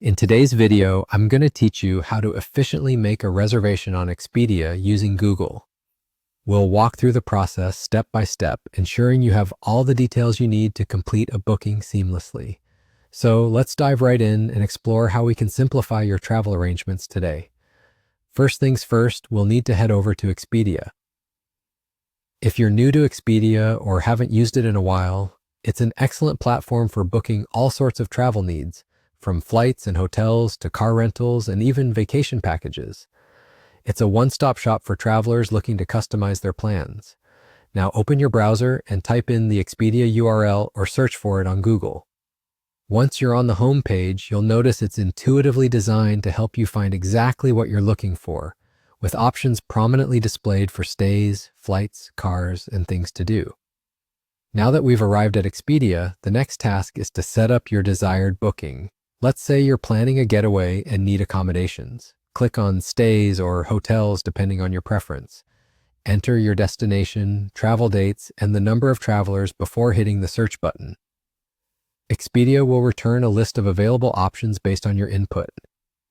In today's video, I'm going to teach you how to efficiently make a reservation on Expedia using Google. We'll walk through the process step by step, ensuring you have all the details you need to complete a booking seamlessly. So let's dive right in and explore how we can simplify your travel arrangements today. First things first, we'll need to head over to Expedia. If you're new to Expedia or haven't used it in a while, it's an excellent platform for booking all sorts of travel needs, from flights and hotels to car rentals and even vacation packages. It's a one-stop shop for travelers looking to customize their plans. Now open your browser and type in the Expedia URL or search for it on Google. Once you're on the home page, you'll notice it's intuitively designed to help you find exactly what you're looking for, with options prominently displayed for stays, flights, cars, and things to do. Now that we've arrived at Expedia, the next task is to set up your desired booking. Let's say you're planning a getaway and need accommodations. Click on stays or hotels depending on your preference. Enter your destination, travel dates, and the number of travelers before hitting the search button. Expedia will return a list of available options based on your input.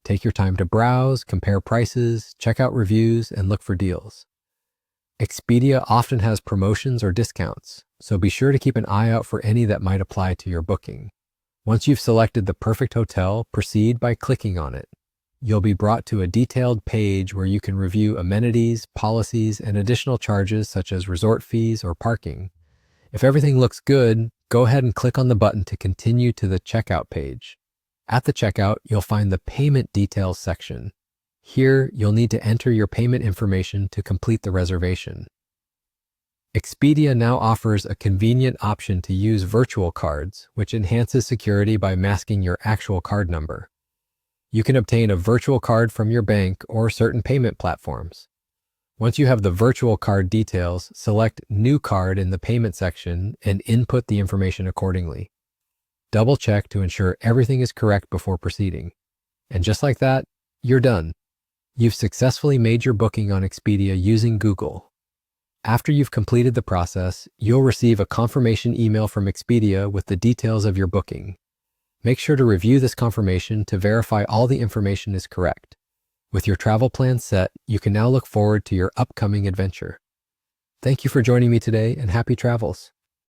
Take your time to browse, compare prices, check out reviews, and look for deals. Expedia often has promotions or discounts, so be sure to keep an eye out for any that might apply to your booking. Once you've selected the perfect hotel, proceed by clicking on it. You'll be brought to a detailed page where you can review amenities, policies, and additional charges such as resort fees or parking. If everything looks good, go ahead and click on the button to continue to the checkout page. At the checkout, you'll find the payment details section. Here, you'll need to enter your payment information to complete the reservation. Expedia now offers a convenient option to use virtual cards, which enhances security by masking your actual card number. You can obtain a virtual card from your bank or certain payment platforms. Once you have the virtual card details, select New Card in the payment section and input the information accordingly. Double check to ensure everything is correct before proceeding. And just like that, you're done. You've successfully made your booking on Expedia using Google. After you've completed the process, you'll receive a confirmation email from Expedia with the details of your booking. Make sure to review this confirmation to verify all the information is correct. With your travel plan set, you can now look forward to your upcoming adventure. Thank you for joining me today and happy travels.